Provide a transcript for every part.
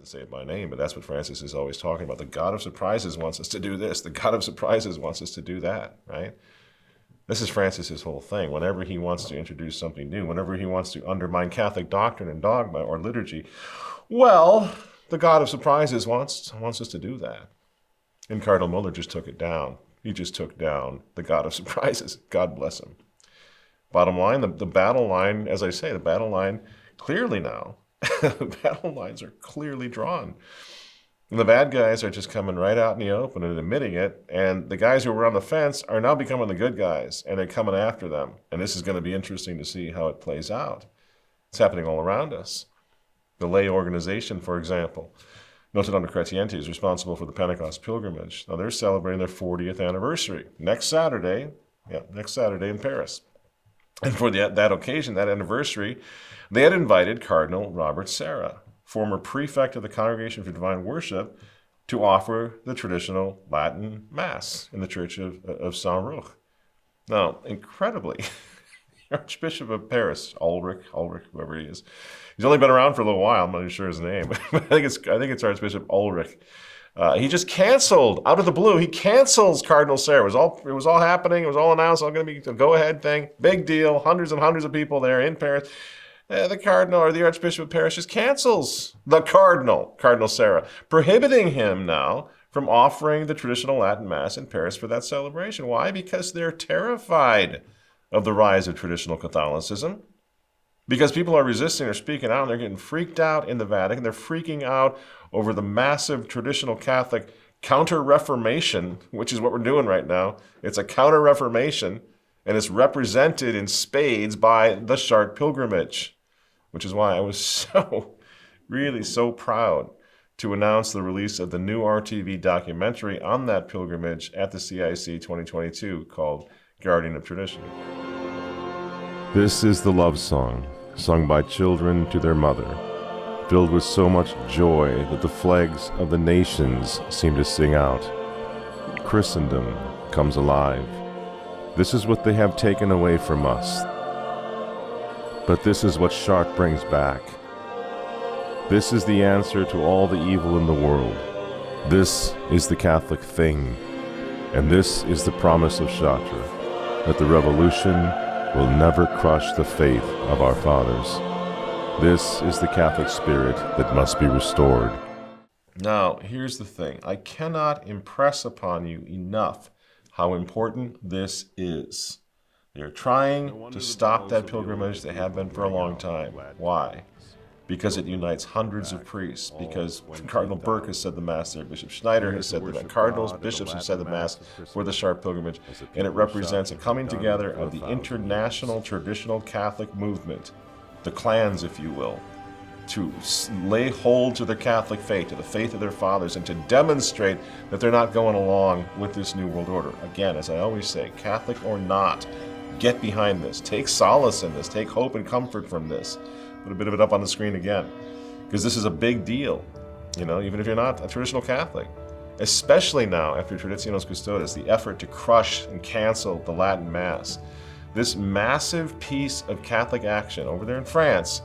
doesn't say it by name, but that's what Francis is always talking about. The God of surprises wants us to do this. The God of surprises wants us to do that, right? This is Francis's whole thing. Whenever he wants to introduce something new, whenever he wants to undermine Catholic doctrine and dogma or liturgy, well, the God of surprises wants us to do that. And Cardinal Muller just took it down. He just took down the God of surprises. God bless him. Bottom line, the battle line, as I say, the battle line clearly now, the battle lines are clearly drawn. And the bad guys are just coming right out in the open and admitting it. And the guys who were on the fence are now becoming the good guys, and they're coming after them. And this is going to be interesting to see how it plays out. It's happening all around us. The lay organization, for example, Notre Dame de Chrétienté, is responsible for the Pentecost pilgrimage. Now they're celebrating their 40th anniversary next Saturday in Paris. And for that occasion, that anniversary, they had invited Cardinal Robert Sarah, former prefect of the Congregation for Divine Worship, to offer the traditional Latin Mass in the Church of Saint-Roch. Now, incredibly, the Archbishop of Paris, Ulrich, whoever he is, he's only been around for a little while. I'm not even sure his name, but I think it's Archbishop Ulrich. He just canceled out of the blue. He cancels Cardinal Sarah. It was all happening. It was all announced. All going to be a go-ahead thing. Big deal. Hundreds and hundreds of people there in Paris. The Cardinal or the Archbishop of Paris just cancels the Cardinal Sarah, prohibiting him now from offering the traditional Latin Mass in Paris for that celebration. Why? Because they're terrified of the rise of traditional Catholicism. Because people are resisting or speaking out, and they're getting freaked out in the Vatican. They're freaking out over the massive traditional Catholic counter-reformation, which is what we're doing right now. It's a counter-reformation, and it's represented in spades by the Chartres pilgrimage, which is why I was really so proud to announce the release of the new RTV documentary on that pilgrimage at the CIC 2022 called Guardian of Tradition. This is the love song, sung by children to their mother, filled with so much joy that the flags of the nations seem to sing out. Christendom comes alive. This is what they have taken away from us. But this is what Chartres brings back. This is the answer to all the evil in the world. This is the Catholic thing. And this is the promise of Chartres, that the revolution will never crush the faith of our fathers. This is the Catholic spirit that must be restored. Now, here's the thing. I cannot impress upon you enough how important this is. They're trying to stop that pilgrimage. They have been for a long time. Why? Because it unites hundreds of priests, because Cardinal Burke has said the Mass there, Bishop Schneider has said the cardinals, bishops have said the Mass for the Chartres pilgrimage, and it represents a coming together of the international traditional Catholic movement, the clans, if you will, to lay hold to their Catholic faith, to the faith of their fathers, and to demonstrate that they're not going along with this New World Order. Again, as I always say, Catholic or not, get behind this. Take solace in this. Take hope and comfort from this. Put a bit of it up on the screen again, because this is a big deal, even if you're not a traditional Catholic. Especially now, after Traditionis Custodes, the effort to crush and cancel the Latin Mass. This massive piece of Catholic action over there in France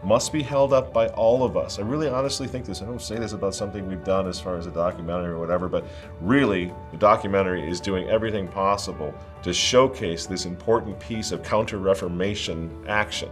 must be held up by all of us. I really honestly think this. I don't say this about something we've done as far as a documentary or whatever, but really the documentary is doing everything possible to showcase this important piece of counter-reformation action,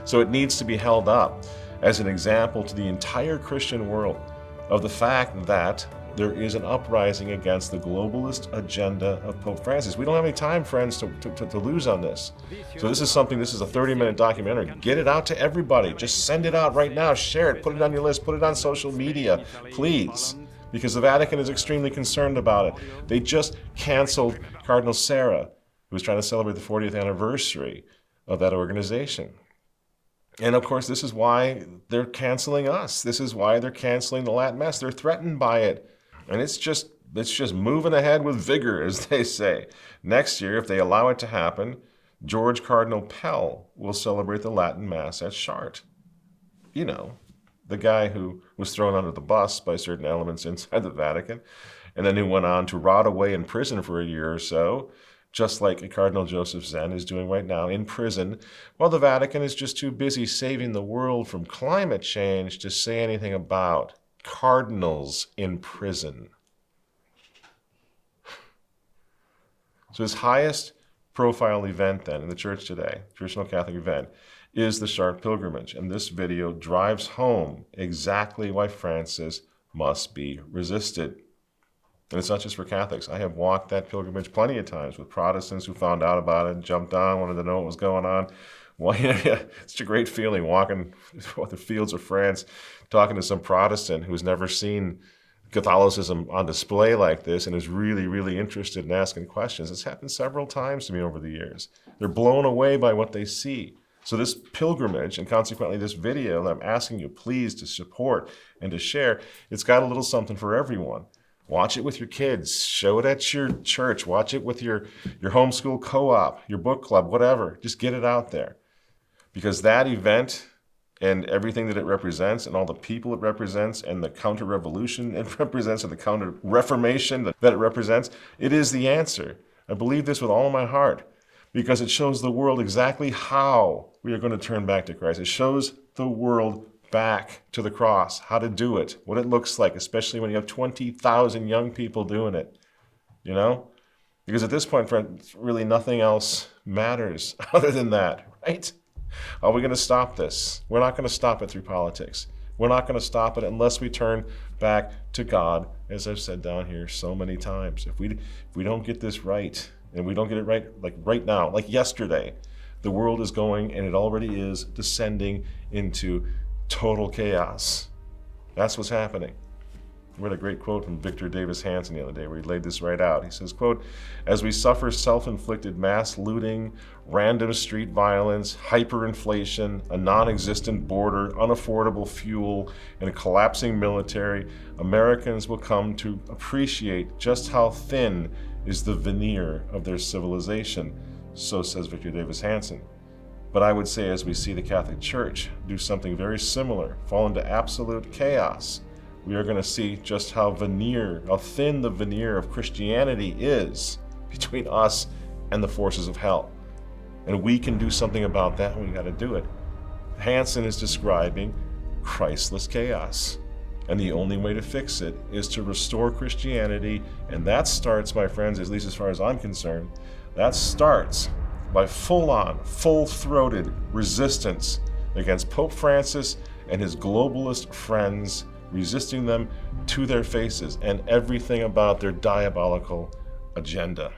So it needs to be held up as an example to the entire Christian world of the fact that there is an uprising against the globalist agenda of Pope Francis. We don't have any time, friends, to lose on this. So this is a 30-minute documentary. Get it out to everybody. Just send it out right now. Share it. Put it on your list. Put it on social media, please. Because the Vatican is extremely concerned about it. They just canceled Cardinal Sarah, who was trying to celebrate the 40th anniversary of that organization. And of course, this is why they're canceling us. This is why they're canceling the Latin Mass. They're threatened by it. And it's just moving ahead with vigor, as they say. Next year, if they allow it to happen, George Cardinal Pell will celebrate the Latin Mass at Chartres. The guy who was thrown under the bus by certain elements inside the Vatican, and then who went on to rot away in prison for a year or so, just like Cardinal Joseph Zen is doing right now in prison, while the Vatican is just too busy saving the world from climate change to say anything about cardinals in prison. So his highest profile event then in the church today, traditional Catholic event, is the Chartres pilgrimage. And this video drives home exactly why Francis must be resisted. And it's not just for Catholics. I have walked that pilgrimage plenty of times with Protestants who found out about it, jumped on, wanted to know what was going on. Well, it's a great feeling walking the fields of France, talking to some Protestant who's never seen Catholicism on display like this and is really, really interested in asking questions. It's happened several times to me over the years. They're blown away by what they see. So this pilgrimage, and consequently this video that I'm asking you please to support and to share, it's got a little something for everyone. Watch it with your kids. Show it at your church. Watch it with your homeschool co-op, your book club, whatever. Just get it out there. Because that event and everything that it represents and all the people it represents and the counter-revolution it represents and the counter-reformation that it represents, it is the answer. I believe this with all my heart because it shows the world exactly how we are going to turn back to Christ. It shows the world back to the cross, how to do it, what it looks like, especially when you have 20,000 young people doing it, you know? Because at this point, friends, really nothing else matters other than that, right? Are we going to stop this? We're not going to stop it through politics. We're not going to stop it unless we turn back to God, as I've said down here so many times. If we don't get this right, and we don't get it right like right now, like yesterday, the world is going, and it already is, descending into total chaos. That's what's happening. I read a great quote from Victor Davis Hanson the other day where he laid this right out. He says, quote, "As we suffer self-inflicted mass looting, random street violence, hyperinflation, a non-existent border, unaffordable fuel, and a collapsing military, Americans will come to appreciate just how thin is the veneer of their civilization." So says Victor Davis Hanson. But I would say as we see the Catholic Church do something very similar, fall into absolute chaos, we are going to see just how thin the veneer of Christianity is between us and the forces of hell. And we can do something about that, and we've got to do it. Hanson is describing Christless chaos. And the only way to fix it is to restore Christianity, and that starts, my friends, at least as far as I'm concerned, that starts by full-on, full-throated resistance against Pope Francis and his globalist friends, resisting them to their faces and everything about their diabolical agenda.